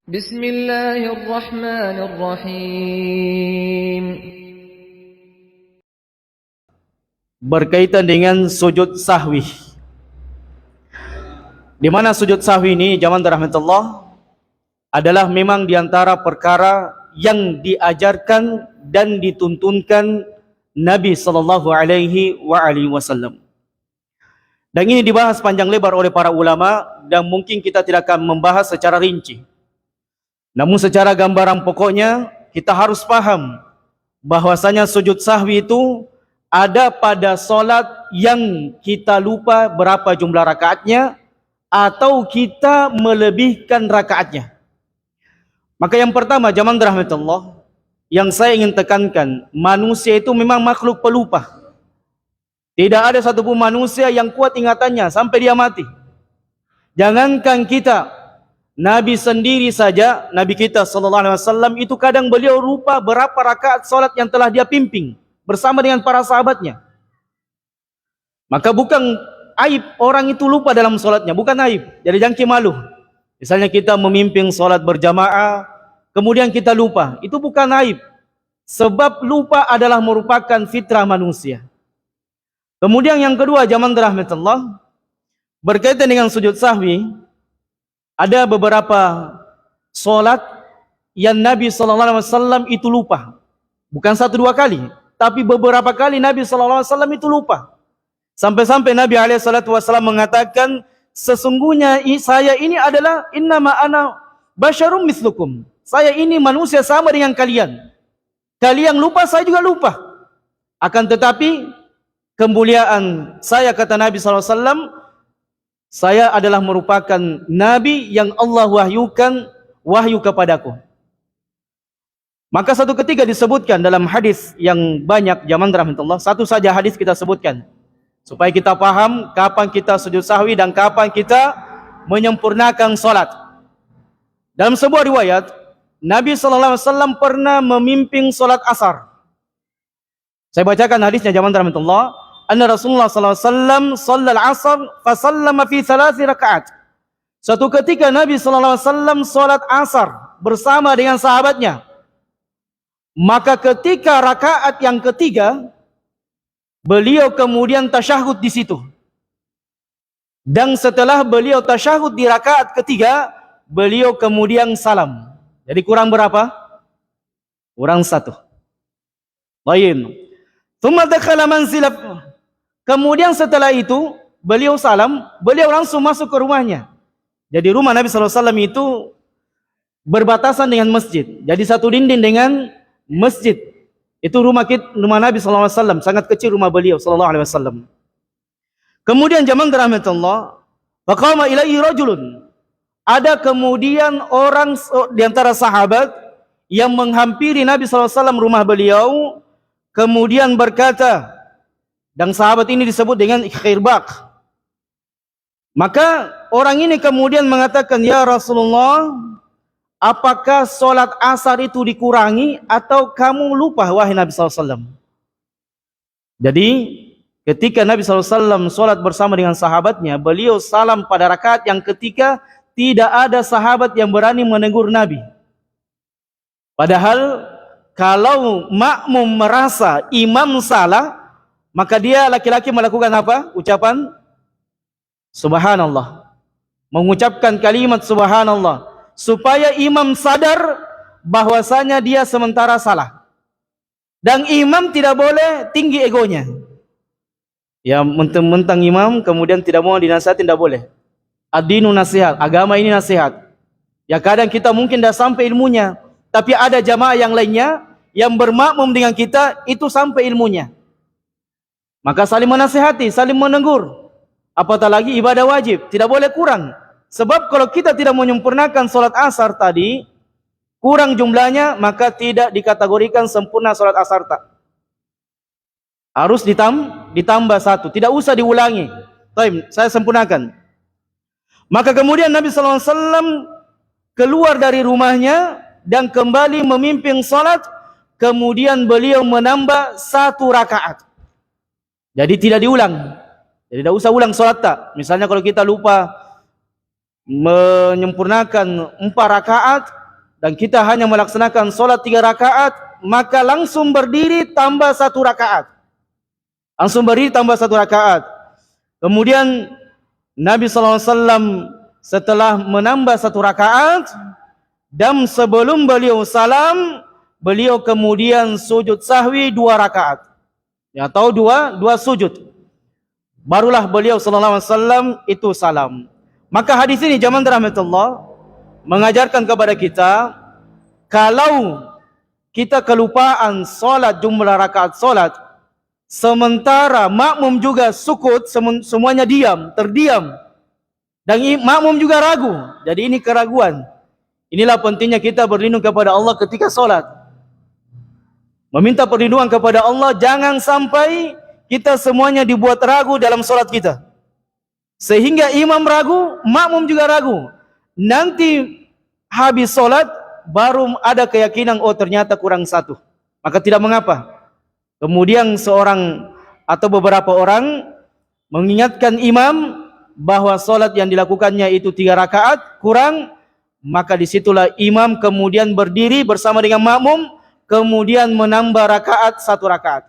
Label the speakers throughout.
Speaker 1: Bismillahirrahmanirrahim.
Speaker 2: Berkaitan dengan sujud sahwi. Di mana sujud sahwi ini, jamaah rahmatullah, adalah memang diantara perkara yang diajarkan dan dituntunkan Nabi sallallahu alaihi wasallam. Dan ini dibahas panjang lebar oleh para ulama dan mungkin kita tidak akan membahas secara rinci. Namun secara gambaran pokoknya kita harus paham bahwasanya sujud sahwi itu ada pada solat yang kita lupa berapa jumlah rakaatnya atau kita melebihkan rakaatnya. Maka yang pertama, jamaah rahmatullah, yang saya ingin tekankan, manusia itu memang makhluk pelupa. Tidak ada satupun manusia yang kuat ingatannya sampai dia mati. Jangankan kita, Nabi sendiri saja, Nabi kita sallallahu alaihi wasallam itu kadang beliau lupa berapa rakaat salat yang telah dia pimpin bersama dengan para sahabatnya. Maka bukan aib orang itu lupa dalam salatnya, bukan aib. Jadi jangan malu. Misalnya kita memimpin salat berjamaah, kemudian kita lupa, itu bukan aib. Sebab lupa adalah merupakan fitrah manusia. Kemudian yang kedua, jamaah rahmatullah, berkaitan dengan sujud sahwi, ada beberapa solat yang Nabi sallallahu alaihi wasallam itu lupa. Bukan satu dua kali, tapi beberapa kali Nabi sallallahu alaihi wasallam itu lupa. Sampai-sampai Nabi alaihi salatu wasallam mengatakan, sesungguhnya saya ini adalah innama ana basyarum mislukum. Saya ini manusia sama dengan kalian. Kalian lupa, saya juga lupa. Akan tetapi kemuliaan saya, kata Nabi sallallahu alaihi wasallam, saya adalah merupakan Nabi yang Allah wahyukan wahyu kepadaku. Maka satu ketika disebutkan dalam hadis yang banyak, jamaah rahmatullah, satu saja hadis kita sebutkan supaya kita paham kapan kita sujud sahwi dan kapan kita menyempurnakan solat. Dalam sebuah riwayat, Nabi sallallahu alaihi wasallam pernah memimpin solat asar. Saya bacakan hadisnya, jamaah rahmatullah. Anna Rasulullah sallallahu alaihi wasallam shallal asar fa sallama fi 3 rakaat. Suatu ketika Nabi sallallahu alaihi wasallam salat asar bersama dengan sahabatnya. Maka ketika rakaat yang ketiga, beliau kemudian tasyahud di situ. Dan setelah beliau tasyahud di rakaat ketiga, beliau kemudian salam. Jadi kurang berapa? Kurang satu. Baik. Tsumma dakhala manzilah. Kemudian setelah itu beliau salam, beliau langsung masuk ke rumahnya. Jadi rumah Nabi sallallahu alaihi wasallam itu berbatasan dengan masjid. Jadi satu dinding dengan masjid. Itu rumah Nabi sallallahu alaihi wasallam, sangat kecil rumah beliau sallallahu alaihi wasallam. Kemudian jamaah rahmatullah, faqama ilaihi rajulun. Ada kemudian orang di antara sahabat yang menghampiri Nabi sallallahu alaihi wasallam rumah beliau, kemudian berkata, dan sahabat ini disebut dengan Khirbaq. Maka orang ini kemudian mengatakan, ya Rasulullah, apakah solat asar itu dikurangi atau kamu lupa wahai Nabi SAW? Jadi ketika Nabi SAW solat bersama dengan sahabatnya, beliau salam pada rakaat yang ketiga, tidak ada sahabat yang berani menegur Nabi. Padahal kalau makmum merasa imam salah, maka dia laki-laki melakukan apa? Ucapan subhanallah. Mengucapkan kalimat subhanallah. Supaya imam sadar bahwasanya dia sementara salah. Dan imam tidak boleh tinggi egonya. Ya, mentang-mentang imam kemudian tidak mau dinasihati, tidak boleh. Ad-dinu nasihat, agama ini nasihat. Ya kadang kita mungkin dah sampai ilmunya, tapi ada jamaah yang lainnya yang bermakmum dengan kita itu sampai ilmunya. Maka saling menasihati, saling menegur. Apatah lagi ibadah wajib, tidak boleh kurang. Sebab kalau kita tidak menyempurnakan solat asar tadi, kurang jumlahnya, maka tidak dikategorikan sempurna solat asar tak. Harus ditambah satu, tidak usah diulangi. Baik, saya sempurnakan. Maka kemudian Nabi SAW keluar dari rumahnya dan kembali memimpin solat. Kemudian beliau menambah 1 rakaat. Jadi tidak diulang. Jadi tidak usah ulang solat tak. Misalnya kalau kita lupa menyempurnakan 4 rakaat dan kita hanya melaksanakan solat 3 rakaat, maka langsung berdiri tambah 1 rakaat. Langsung berdiri tambah 1 rakaat. Kemudian Nabi SAW setelah menambah 1 rakaat dan sebelum beliau salam, beliau kemudian sujud sahwi 2 rakaat. Ya, atau dua sujud. Barulah beliau SAW itu salam. Maka hadis ini jamaah rahmatullah mengajarkan kepada kita, kalau kita kelupaan solat, jumlah rakaat solat, sementara makmum juga sukut, semuanya diam, terdiam, dan makmum juga ragu. Jadi ini keraguan. Inilah pentingnya kita berlindung kepada Allah ketika solat. Meminta perlindungan kepada Allah, jangan sampai kita semuanya dibuat ragu dalam solat kita. Sehingga imam ragu, makmum juga ragu. Nanti habis solat, baru ada keyakinan, oh ternyata kurang 1. Maka tidak mengapa. Kemudian seorang atau beberapa orang mengingatkan imam bahwa solat yang dilakukannya itu 3 rakaat, kurang. Maka disitulah imam kemudian berdiri bersama dengan makmum, kemudian menambah rakaat 1 rakaat.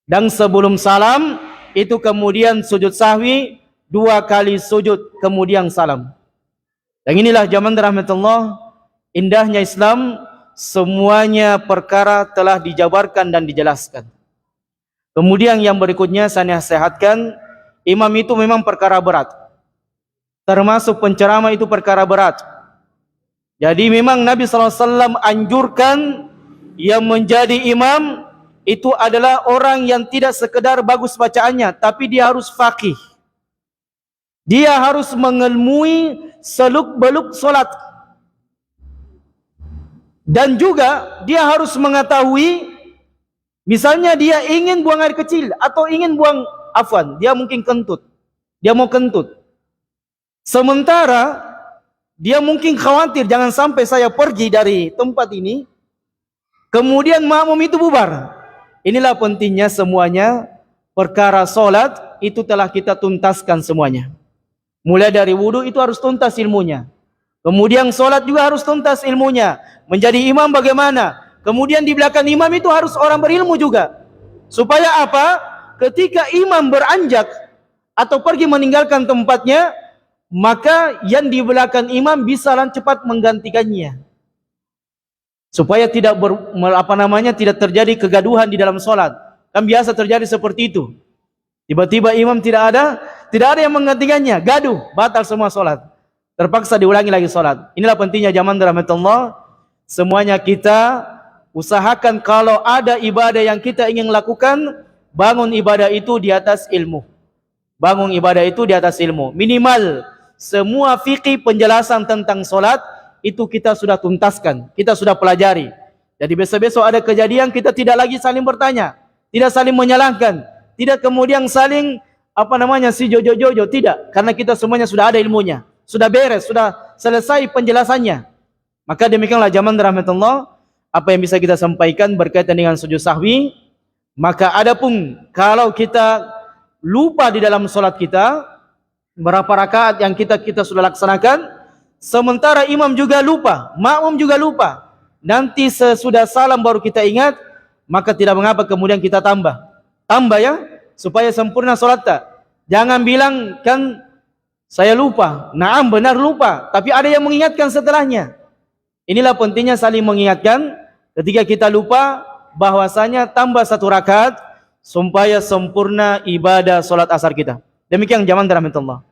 Speaker 2: Dan sebelum salam, itu kemudian sujud sahwi, 2 kali sujud, kemudian salam. Dan inilah jamaah rahmatullah, indahnya Islam, semuanya perkara telah dijabarkan dan dijelaskan. Kemudian yang berikutnya saya nasihatkan, imam itu memang perkara berat. Termasuk penceramah itu perkara berat. Jadi memang Nabi SAW anjurkan yang menjadi imam itu adalah orang yang tidak sekedar bagus bacaannya, tapi dia harus faqih. Dia harus mengelmui seluk-beluk solat. Dan juga dia harus mengetahui, misalnya dia ingin buang air kecil atau ingin buang afwan, dia mungkin kentut. Dia mau kentut. Sementara dia mungkin khawatir jangan sampai saya pergi dari tempat ini, kemudian makmum itu bubar. Inilah pentingnya semuanya perkara solat itu telah kita tuntaskan semuanya. Mulai dari wudu itu harus tuntas ilmunya. Kemudian solat juga harus tuntas ilmunya. Menjadi imam bagaimana? Kemudian di belakang imam itu harus orang berilmu juga. Supaya apa? Ketika imam beranjak atau pergi meninggalkan tempatnya, maka yang di belakang imam bisa cepat menggantikannya. Supaya tidak tidak terjadi kegaduhan di dalam solat. Kan biasa terjadi seperti itu. Tiba-tiba imam tidak ada yang menggantikannya, gaduh, batal semua solat. Terpaksa diulangi lagi solat. Inilah pentingnya jamaah rahmatullah, semuanya kita usahakan kalau ada ibadah yang kita ingin lakukan, bangun ibadah itu di atas ilmu. Bangun ibadah itu di atas ilmu. Minimal semua fikih penjelasan tentang solat itu kita sudah tuntaskan, kita sudah pelajari. Jadi besok-besok ada kejadian, kita tidak lagi saling bertanya, tidak saling menyalahkan, tidak kemudian saling si jojo-jojo, tidak. Karena kita semuanya sudah ada ilmunya, sudah beres, sudah selesai penjelasannya. Maka demikianlah jamaah rahmatullah, apa yang bisa kita sampaikan berkaitan dengan sujud sahwi. Maka adapun kalau kita lupa di dalam solat kita, berapa rakaat yang kita sudah laksanakan, sementara imam juga lupa, makmum juga lupa, nanti sesudah salam baru kita ingat, maka tidak mengapa kemudian kita tambah ya, supaya sempurna solat. Jangan bilang kan saya lupa. Naam, benar lupa, tapi ada yang mengingatkan setelahnya. Inilah pentingnya saling mengingatkan ketika kita lupa, bahwasanya tambah 1 rakaat supaya sempurna ibadah solat asar kita. Demikian jamaah rahmatullah.